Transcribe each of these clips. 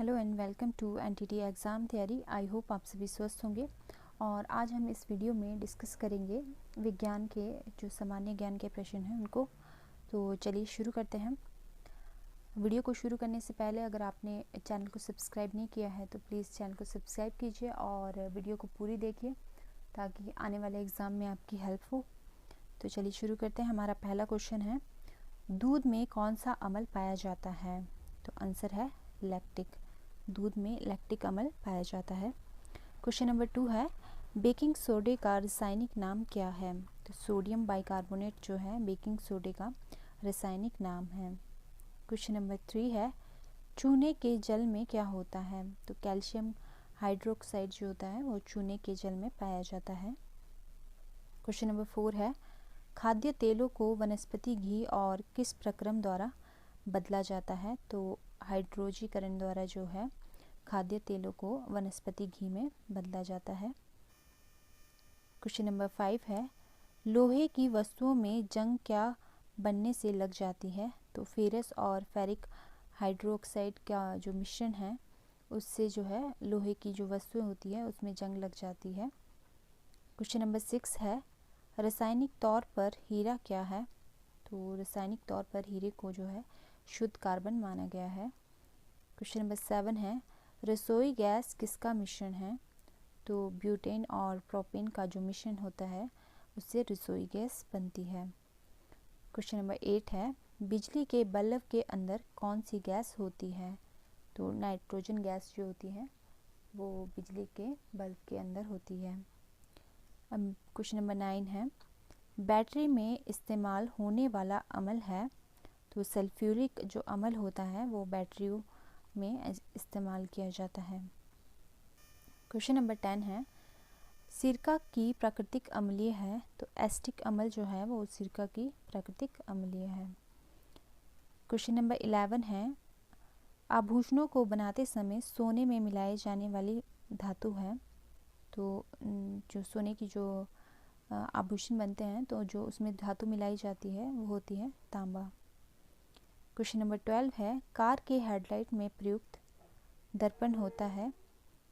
Hello and welcome to NTT exam तैयारी। I hope आप सभी स्वस्थ होंगे। और आज हम इस वीडियो में डिस्कस करेंगे विज्ञान के जो सामान्य ज्ञान के प्रश्न हैं उनको। तो चलिए शुरू करते हैं। वीडियो को शुरू करने से पहले अगर आपने चैनल को सब्सक्राइब नहीं किया है तो प्लीज़ चैनल को सब्सक्राइब कीजिए और वीडियो को पूरी देखिए ताकि आने वाले एग्ज़ाम में आपकी हेल्प हो। तो चलिए शुरू करते हैं। हमारा पहला क्वेश्चन है, दूध में कौन सा अम्ल पाया जाता है? तो आंसर है लैक्टिक। दूध में लैक्टिक अम्ल पाया जाता है। क्वेश्चन नंबर 2 है, बेकिंग सोडे का रासायनिक नाम क्या है? तो सोडियम बाइकार्बोनेट जो है बेकिंग सोडे का रासायनिक नाम है। क्वेश्चन नंबर 3 है, चूने के जल में क्या होता है? तो कैल्शियम हाइड्रोक्साइड जो होता है वो चूने के जल में पाया जाता है। क्वेश्चन नंबर 4 है, खाद्य तेलों को वनस्पति घी और किस प्रक्रम द्वारा बदला जाता है? तो हाइड्रोजीकरण द्वारा जो है खाद्य तेलों को वनस्पति घी में बदला जाता है। क्वेश्चन नंबर 5 है, लोहे की वस्तुओं में जंग क्या बनने से लग जाती है? तो फेरस और फेरिक हाइड्रोक्साइड का जो मिश्रण है उससे जो है लोहे की जो वस्तुएं होती है उसमें जंग लग जाती है। क्वेश्चन नंबर 6 है, रासायनिक तौर पर हीरा क्या है? तो रासायनिक तौर पर हीरे को जो है शुद्ध कार्बन माना गया है। क्वेश्चन नंबर 7 है, रसोई गैस किसका मिश्रण है? तो ब्यूटेन और प्रोपेन का जो मिश्रण होता है उससे रसोई गैस बनती है। क्वेश्चन नंबर 8 है, बिजली के बल्ब के अंदर कौन सी गैस होती है? तो नाइट्रोजन गैस जो होती है वो बिजली के बल्ब के अंदर होती है। अब क्वेश्चन नंबर 9 है, बैटरी में इस्तेमाल होने वाला अम्ल है? तो सल्फ्यूरिक जो अम्ल होता है वो बैटरियों में इस्तेमाल किया जाता है। क्वेश्चन नंबर 10 है, सिरका की प्राकृतिक अम्लीय है? तो एसिटिक अम्ल जो है वो सिरका की प्राकृतिक अम्लीय है। क्वेश्चन नंबर 11 है, आभूषणों को बनाते समय सोने में मिलाए जाने वाली धातु है? तो जो सोने की जो आभूषण बनते हैं तो जो उसमें धातु मिलाई जाती है वो होती है तांबा। क्वेश्चन नंबर 12 है, कार के हेडलाइट में प्रयुक्त दर्पण होता है?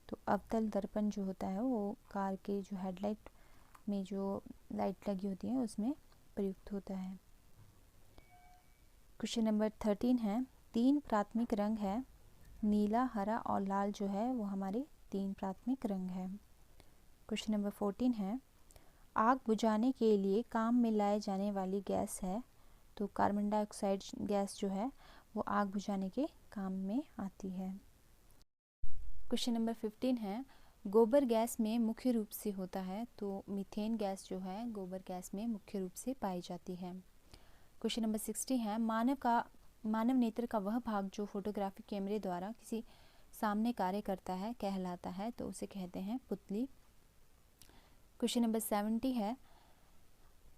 तो अवतल दर्पण जो होता है वो कार के जो हेडलाइट में जो लाइट लगी होती है उसमें प्रयुक्त होता है। क्वेश्चन नंबर 13 है, 3 प्राथमिक रंग है? नीला, हरा और लाल जो है वो हमारे 3 प्राथमिक रंग है। क्वेश्चन नंबर 14 है, आग बुझाने के लिए काम में लाए जाने वाली गैस है? तो कार्बन डाइऑक्साइड गैस जो है वो आग बुझाने के काम में आती है। क्वेश्चन नंबर 15 है, गोबर गैस में मुख्य रूप से होता है? तो मीथेन गैस जो है गोबर गैस में मुख्य रूप से पाई जाती है। क्वेश्चन नंबर 16 है, मानव नेत्र का वह भाग जो फोटोग्राफिक कैमरे द्वारा किसी सामने कार्य करता है कहलाता है? तो उसे कहते हैं पुतली। क्वेश्चन नंबर 70 है,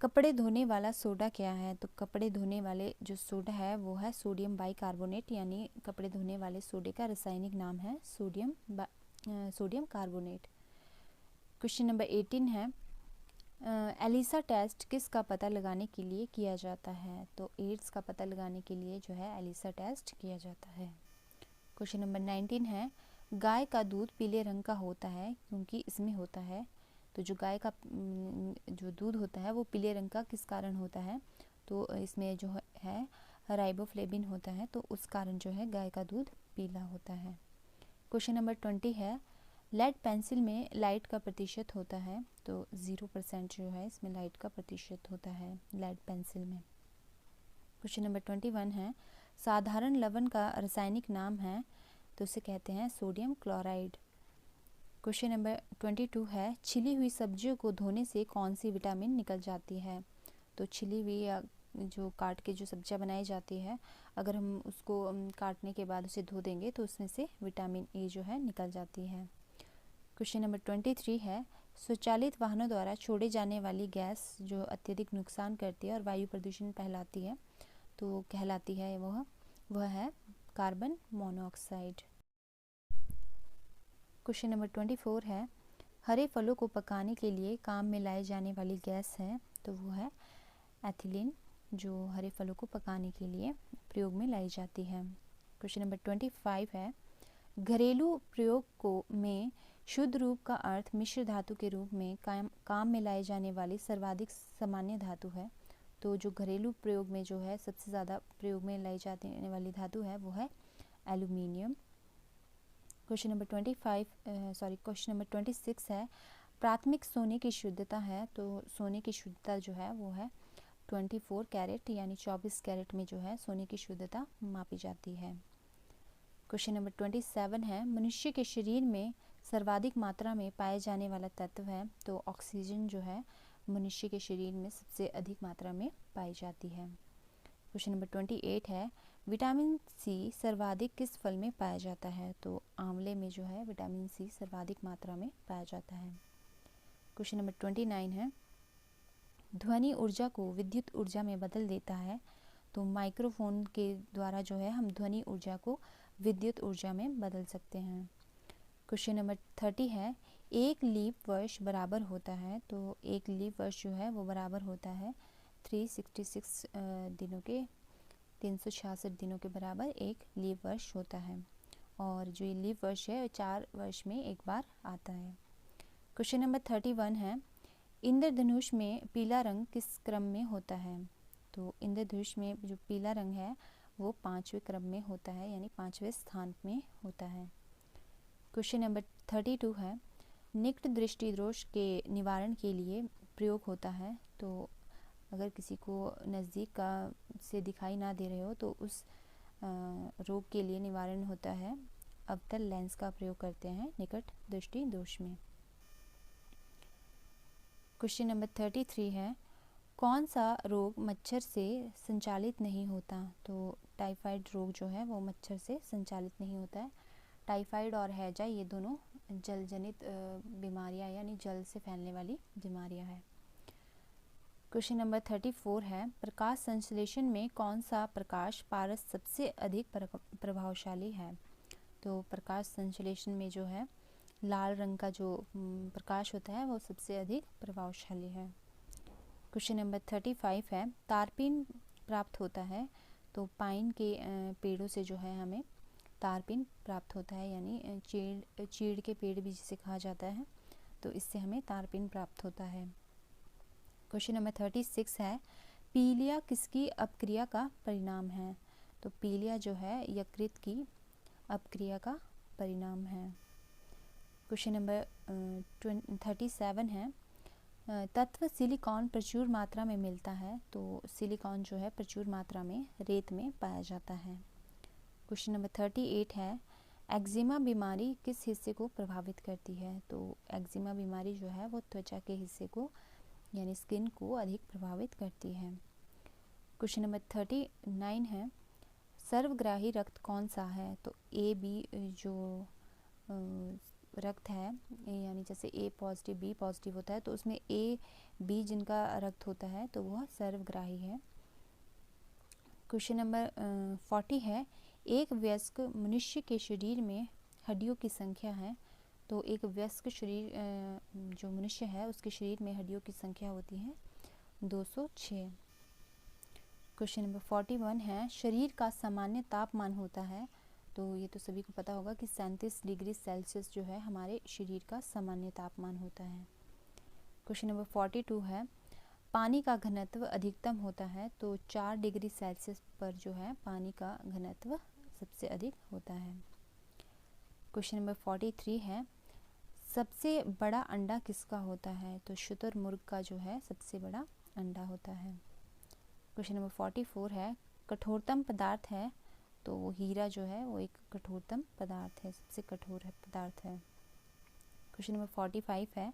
कपड़े धोने वाला सोडा क्या है? तो कपड़े धोने वाले जो सोडा है वो है सोडियम बाइकार्बोनेट, यानी कपड़े धोने वाले सोडे का रासायनिक नाम है सोडियम कार्बोनेट। क्वेश्चन नंबर 18 है, एलिसा टेस्ट किसका पता लगाने के लिए किया जाता है? तो एड्स का पता लगाने के लिए जो है एलिसा टेस्ट किया जाता है। क्वेश्चन नंबर 19 है, गाय का दूध पीले रंग का होता है क्योंकि इसमें होता है? तो जो गाय का जो दूध होता है वो पीले रंग का किस कारण होता है? तो इसमें जो है राइबोफ्लेविन होता है, तो उस कारण जो है गाय का दूध पीला होता है। क्वेश्चन नंबर 20 है, लेड पेंसिल में लाइट का प्रतिशत होता है? तो 0% जो है इसमें लाइट का प्रतिशत होता है लेड पेंसिल में। क्वेश्चन नंबर 21 है, साधारण लवण का रासायनिक नाम है? तो उसे कहते हैं सोडियम क्लोराइड। क्वेश्चन नंबर 22 है, छिली हुई सब्जियों को धोने से कौन सी विटामिन निकल जाती है? तो छिली हुई या जो काट के जो सब्जियां बनाई जाती है अगर हम उसको काटने के बाद उसे धो देंगे तो उसमें से विटामिन ए जो है निकल जाती है। क्वेश्चन नंबर 23 है, स्वचालित वाहनों द्वारा छोड़े जाने वाली गैस जो अत्यधिक नुकसान करती है और वायु प्रदूषण कहलाती है, तो कहलाती है वह है कार्बन मोनोऑक्साइड। क्वेश्चन नंबर 24 है, हरे फलों को पकाने के लिए काम में लाई जाने वाली गैस है? तो वो है एथिलीन, जो हरे फलों को पकाने के लिए प्रयोग में लाई जाती है। क्वेश्चन नंबर 25 है, घरेलू प्रयोग को में शुद्ध रूप का अर्थ मिश्र धातु के रूप में काम में लाई जाने वाली सर्वाधिक सामान्य धातु है। तो जो घरेलू प्रयोग में जो है सबसे ज़्यादा प्रयोग में लाई जाने वाली धातु है वो है एल्यूमिनियम। क्वेश्चन नंबर 26 है, प्राथमिक सोने की शुद्धता है। तो सोने की शुद्धता जो है वो है 24 कैरेट यानी 24 कैरेट में जो है सोने की शुद्धता मापी जाती है। क्वेश्चन नंबर 27 है, मनुष्य के शरीर में सर्वाधिक मात्रा में पाए जाने वाला तत्व है। तो ऑक्सीजन जो है मनुष्य के शरीर में सबसे अधिक मात्रा में पाई जाती है। क्वेश्चन नंबर 28 है, विटामिन सी सर्वाधिक किस फल में पाया जाता है। तो आंवले में जो है विटामिन सी सर्वाधिक मात्रा में पाया जाता है। क्वेश्चन नंबर 29 है, ध्वनि ऊर्जा को विद्युत ऊर्जा में बदल देता है। तो माइक्रोफोन के द्वारा जो है हम ध्वनि ऊर्जा को विद्युत ऊर्जा में बदल सकते हैं। क्वेश्चन नंबर 30 है, एक लीप वर्ष बराबर होता है। तो एक लीप वर्ष जो है वो बराबर होता है 366 दिनों के, 366 दिनों के बराबर एक लीप वर्ष होता है। और जो ये लीप वर्ष है 4 वर्ष में एक बार आता है। क्वेश्चन नंबर 31 है, इंद्रधनुष में पीला रंग किस क्रम में होता है। तो इंद्रधनुष में जो पीला रंग है वो 5वें क्रम में होता है यानी 5वें स्थान में होता है। क्वेश्चन नंबर 32 है, निकट दृष्टि दोष के निवारण के लिए प्रयोग होता है। तो अगर किसी को नज़दीक का से दिखाई ना दे रहे हो तो उस रोग के लिए निवारण होता है, अवतल लेंस का प्रयोग करते हैं निकट दृष्टि दोष में। क्वेश्चन नंबर 33 है, कौन सा रोग मच्छर से संचालित नहीं होता। तो टाइफाइड रोग जो है वो मच्छर से संचालित नहीं होता है। टाइफाइड और हैजा ये दोनों जल जनित बीमारियां यानी जल से फैलने वाली बीमारियां हैं। क्वेश्चन नंबर 34 है, प्रकाश संश्लेषण में कौन सा प्रकाश पारस सबसे अधिक प्रभावशाली है। तो प्रकाश संश्लेषण में जो है लाल रंग का जो प्रकाश होता है वो सबसे अधिक प्रभावशाली है। क्वेश्चन नंबर 35 है, तारपीन प्राप्त होता है। तो पाइन के पेड़ों से जो है हमें तारपीन प्राप्त होता है यानी चीड़ के पेड़ भी जिसे कहा जाता है, तो इससे हमें तारपीन प्राप्त होता है। क्वेश्चन नंबर 36 है, पीलिया किसकी अपक्रिया का परिणाम है। तो पीलिया जो है यकृत की अपक्रिया का परिणाम है। क्वेश्चन नंबर 37 है, तत्व सिलिकॉन प्रचुर मात्रा में मिलता है। तो सिलिकॉन जो है प्रचुर मात्रा में रेत में पाया जाता है। क्वेश्चन नंबर 38 है, एक्जिमा बीमारी किस हिस्से को प्रभावित करती है। तो एक्जिमा बीमारी जो है वो त्वचा के हिस्से को यानी स्किन को अधिक प्रभावित करती है। क्वेश्चन नंबर 39 है, सर्वग्राही रक्त कौन सा है। तो ए बी जो रक्त है यानी जैसे ए पॉजिटिव बी पॉजिटिव होता है तो उसमें ए बी जिनका रक्त होता है तो वह सर्वग्राही है। क्वेश्चन नंबर 40 है, एक वयस्क मनुष्य के शरीर में हड्डियों की संख्या है। तो एक वयस्क शरीर जो मनुष्य है उसके शरीर में हड्डियों की संख्या होती है 206। क्वेश्चन नंबर 41 है, शरीर का सामान्य तापमान होता है। तो ये तो सभी को पता होगा कि 37 डिग्री सेल्सियस जो है हमारे शरीर का सामान्य तापमान होता है। क्वेश्चन नंबर 42 है, पानी का घनत्व अधिकतम होता है। तो 4 डिग्री सेल्सियस पर जो है पानी का घनत्व सबसे अधिक होता है। क्वेश्चन नंबर 43 है, सबसे बड़ा अंडा किसका होता है। तो शुतुरमुर्ग का जो है सबसे बड़ा अंडा होता है। क्वेश्चन नंबर 44 है, कठोरतम पदार्थ है। तो हीरा जो है वो एक कठोरतम पदार्थ है, सबसे कठोर पदार्थ है। क्वेश्चन नंबर 45 है,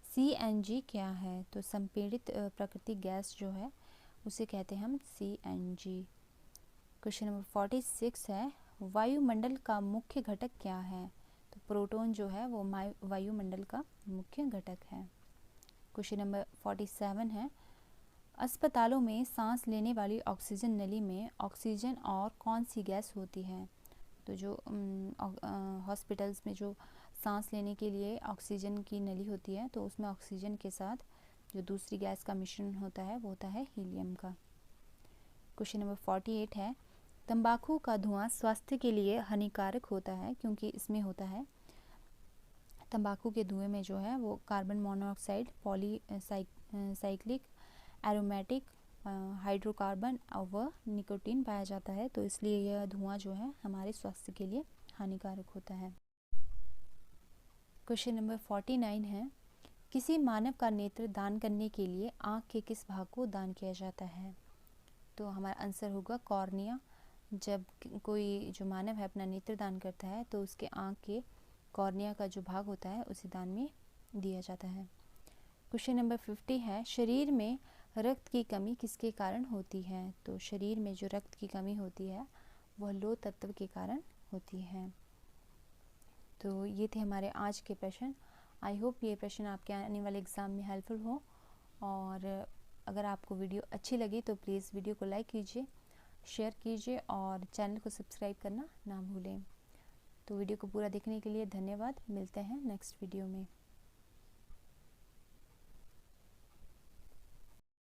CNG क्या है। तो संपीड़ित प्राकृतिक गैस जो है उसे कहते हैं हम CNG। क्वेश्चन नंबर 46 है, वायुमंडल का मुख्य घटक क्या है। तो प्रोटॉन जो है वो वायुमंडल का मुख्य घटक है। क्वेश्चन नंबर 47 है, अस्पतालों में सांस लेने वाली ऑक्सीजन नली में ऑक्सीजन और कौन सी गैस होती है। तो जो हॉस्पिटल्स में जो सांस लेने के लिए ऑक्सीजन की नली होती है तो उसमें ऑक्सीजन के साथ जो दूसरी गैस का मिश्रण होता है वो होता है हीलियम का। क्वेश्चन नंबर 48 है, तंबाकू का धुआं स्वास्थ्य के लिए हानिकारक होता है क्योंकि इसमें होता है तंबाकू के धुएं में जो है वो carbon monoxide, polycyclic aromatic hydrocarbon और निकोटीन पाया जाता है। तो इसलिए यह धुआं जो है हमारे स्वास्थ्य के लिए हानिकारक होता है। क्वेश्चन नंबर 49 है, किसी मानव का नेत्र दान करने के लिए आँख के किस भाग को दान किया जाता है? तो हमारा आंसर होगा कॉर्निया। जब कोई जो मानव है अपना नेत्र दान करता है तो उसके आँख के कॉर्निया का जो भाग होता है उसे दान में दिया जाता है। क्वेश्चन नंबर 50 है, शरीर में रक्त की कमी किसके कारण होती है? तो शरीर में जो रक्त की कमी होती है वह लौह तत्व के कारण होती है। तो ये थे हमारे आज के प्रश्न। आई होप ये प्रश्न आपके आने वाले एग्ज़ाम में हेल्पफुल हो, और अगर आपको वीडियो अच्छी लगी तो प्लीज़ वीडियो को लाइक कीजिए, शेयर कीजिए और चैनल को सब्सक्राइब करना ना भूलें। तो वीडियो को पूरा देखने के लिए धन्यवाद। मिलते हैं नेक्स्ट वीडियो में।